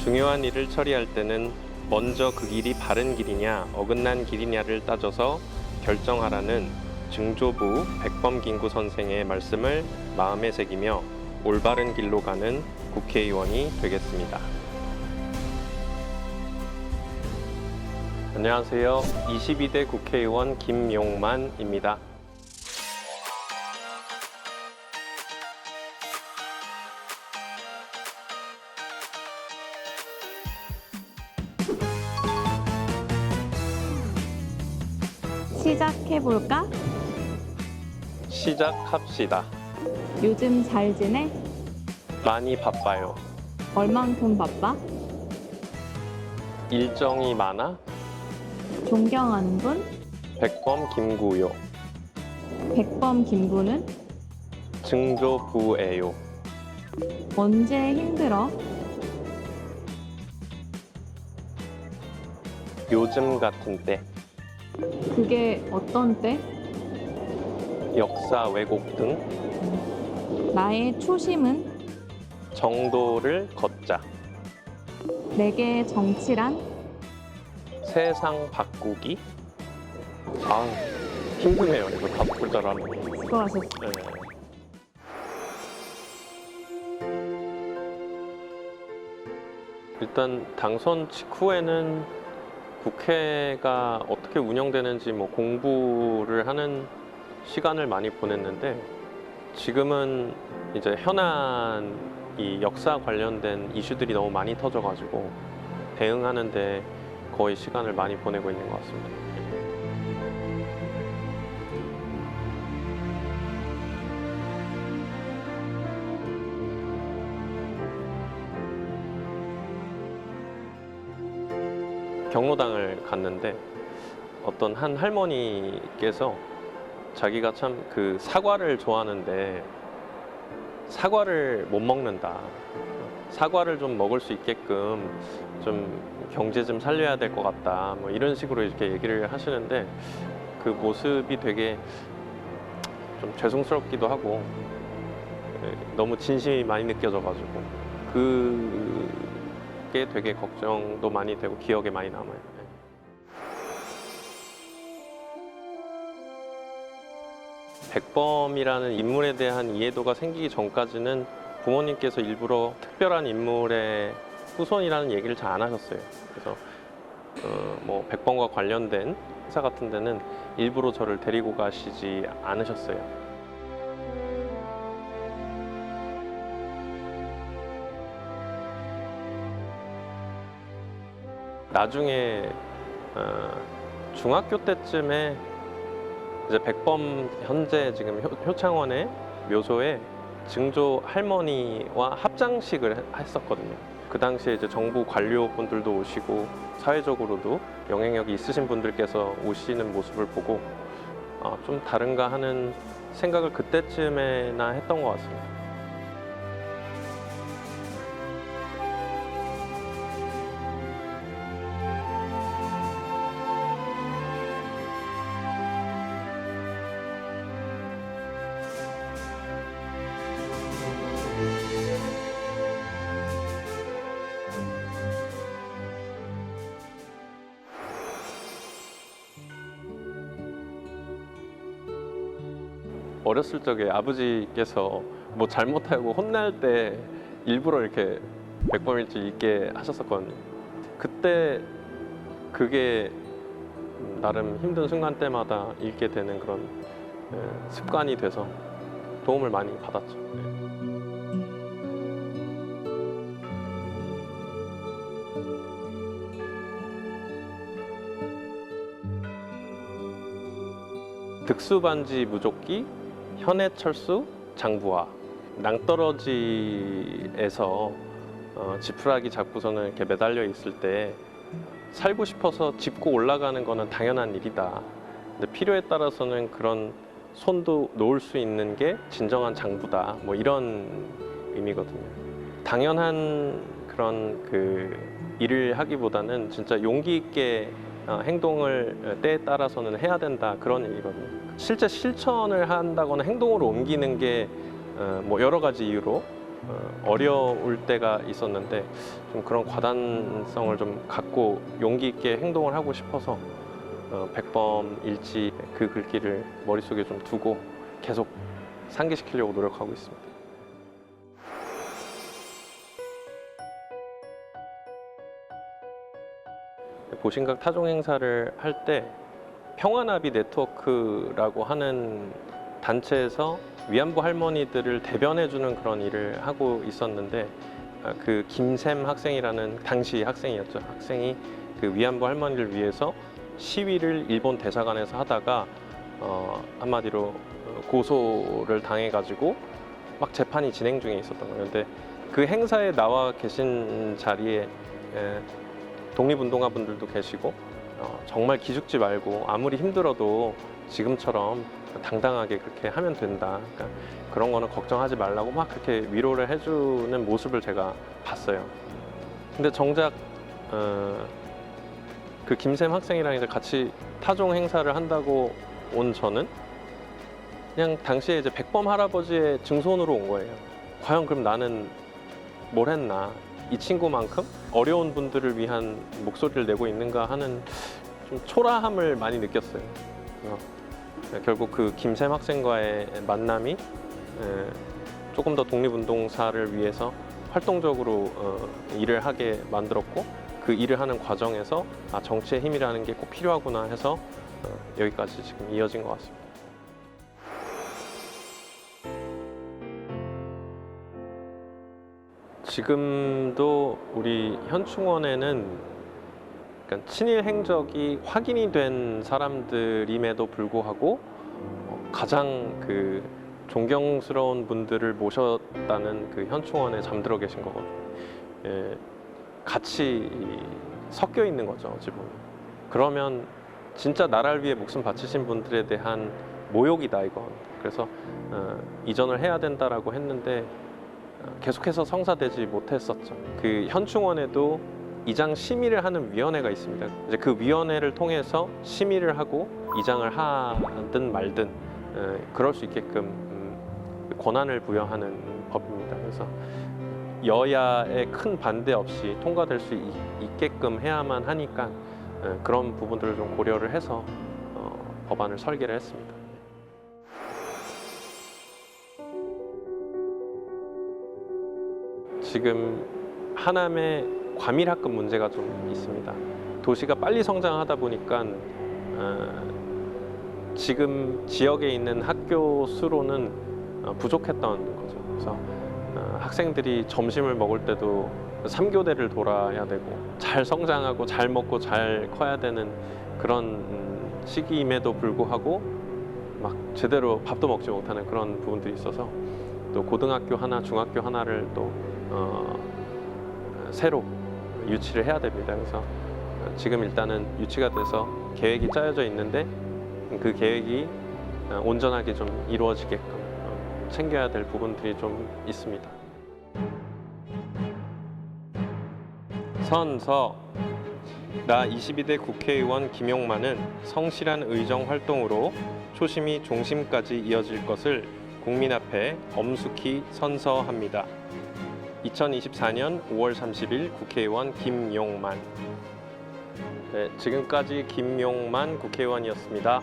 중요한 일을 처리할 때는 먼저 그 길이 바른 길이냐 어긋난 길이냐를 따져서 결정하라는 증조부 백범김구 선생의 말씀을 마음에 새기며 올바른 길로 가는 국회의원이 되겠습니다. 안녕하세요. 22대 국회의원 김용만입니다. 시작해볼까? 시작합시다. 요즘 잘 지내? 많이 바빠요. 얼만큼 바빠? 일정이 많아? 존경하는 분? 백범김구요. 백범 김구는? 증조부예요. 언제 힘들어? 요즘 같은 때. 그게 어떤 때? 역사 왜곡 등 나의 초심은? 정도를 걷자. 내게 정치란? 세상 바꾸기. 아 힘드네요. 이거 다 풀자라면. 수고하셨어. 네. 일단 당선 직후에는 국회가 어떻게 운영되는지 뭐 공부를 하는 시간을 많이 보냈는데 지금은 이제 현안 이 역사 관련된 이슈들이 너무 많이 터져가지고 대응하는데 거의 시간을 많이 보내고 있는 것 같습니다. 경로당을 갔는데 어떤 한 할머니께서 자기가 참 그 사과를 좋아하는데 사과를 못 먹는다. 사과를 좀 먹을 수 있게끔 좀 경제 좀 살려야 될 것 같다. 뭐 이런 식으로 이렇게 얘기를 하시는데 그 모습이 되게 좀 죄송스럽기도 하고 너무 진심이 많이 느껴져가지고 그게 되게 걱정도 많이 되고 기억에 많이 남아요. 백범이라는 인물에 대한 이해도가 생기기 전까지는 부모님께서 일부러 특별한 인물의 후손이라는 얘기를 잘 안 하셨어요. 그래서 뭐 백범과 관련된 행사 같은 데는 일부러 저를 데리고 가시지 않으셨어요. 나중에 중학교 때쯤에 이제 백범 현재 지금 효창원의 묘소에 증조 할머니와 합장식을 했었거든요. 그 당시에 이제 정부 관료분들도 오시고 사회적으로도 영향력이 있으신 분들께서 오시는 모습을 보고 좀 다른가 하는 생각을 그때쯤에나 했던 것 같습니다. 어렸을 적에 아버지께서 뭐 잘못하고 혼날 때 일부러 이렇게 백범일지 읽게 하셨었거든요. 그때 그게 나름 힘든 순간 때마다 읽게 되는 그런 습관이 돼서 도움을 많이 받았죠. 득수반지 무조기, 현해철수, 장부화. 낭떠러지에서 지푸라기 잡고서는 이렇게 매달려 있을 때 살고 싶어서 짚고 올라가는 거는 당연한 일이다. 근데 필요에 따라서는 그런 손도 놓을 수 있는 게 진정한 장부다. 뭐 이런 의미거든요. 당연한 그런 그 일을 하기보다는 진짜 용기 있게 행동을 때에 따라서는 해야 된다, 그런 얘기거든요. 실제 실천을 한다거나 행동으로 옮기는 게 뭐 여러 가지 이유로 어려울 때가 있었는데 좀 그런 과단성을 좀 갖고 용기 있게 행동을 하고 싶어서 백범일지 그 글귀를 머릿속에 좀 두고 계속 상기시키려고 노력하고 있습니다. 보신각 타종 행사를 할 때 평화나비 네트워크라고 하는 단체에서 위안부 할머니들을 대변해주는 그런 일을 하고 있었는데 그 김샘 학생이라는 당시 학생이었죠. 학생이 그 위안부 할머니를 위해서 시위를 일본 대사관에서 하다가 한마디로 고소를 당해가지고 막 재판이 진행 중에 있었던 거예요. 근데 그 행사에 나와 계신 자리에 독립운동가 분들도 계시고 정말 기죽지 말고 아무리 힘들어도 지금처럼 당당하게 그렇게 하면 된다. 그러니까 그런 거는 걱정하지 말라고 막 그렇게 위로를 해주는 모습을 제가 봤어요. 근데 정작 그 김샘 학생이랑 이제 같이 타종 행사를 한다고 온 저는 그냥 당시에 이제 백범 할아버지의 증손으로 온 거예요. 과연 그럼 나는 뭘 했나? 이 친구만큼 어려운 분들을 위한 목소리를 내고 있는가 하는 좀 초라함을 많이 느꼈어요. 결국 그 김샘 학생과의 만남이 조금 더 독립운동사를 위해서 활동적으로 일을 하게 만들었고 그 일을 하는 과정에서 정치의 힘이라는 게 꼭 필요하구나 해서 여기까지 지금 이어진 것 같습니다. 지금도 우리 현충원에는 그러니까 친일 행적이 확인이 된 사람들임에도 불구하고 가장 그 존경스러운 분들을 모셨다는 그 현충원에 잠들어 계신 거거든요. 같이 섞여 있는 거죠, 어찌 보면. 그러면 진짜 나라를 위해 목숨 바치신 분들에 대한 모욕이다, 이건. 그래서 이전을 해야 된다라고 했는데 계속해서 성사되지 못했었죠. 그 현충원에도 이장 심의를 하는 위원회가 있습니다. 이제 그 위원회를 통해서 심의를 하고 이장을 하든 말든 그럴 수 있게끔 권한을 부여하는 법입니다. 그래서 여야의 큰 반대 없이 통과될 수 있게끔 해야만 하니까 그런 부분들을 좀 고려를 해서 법안을 설계를 했습니다. 지금 하남에 과밀학급 문제가 좀 있습니다. 도시가 빨리 성장하다 보니까 지금 지역에 있는 학교 수로는 부족했던 거죠. 그래서 학생들이 점심을 먹을 때도 3교대를 돌아야 되고 잘 성장하고 잘 먹고 잘 커야 되는 그런 시기임에도 불구하고 막 제대로 밥도 먹지 못하는 그런 부분들이 있어서 또 고등학교 하나, 중학교 하나를 또 새로 유치를 해야 됩니다. 그래서 지금 일단은 유치가 돼서 계획이 짜여져 있는데 그 계획이 온전하게 좀 이루어지게끔 챙겨야 될 부분들이 좀 있습니다. 선서 나 22대 국회의원 김용만은 성실한 의정 활동으로 초심이 종심까지 이어질 것을 국민 앞에 엄숙히 선서합니다. 2024년 5월 30일 국회의원 김용만. 네, 지금까지 김용만 국회의원이었습니다.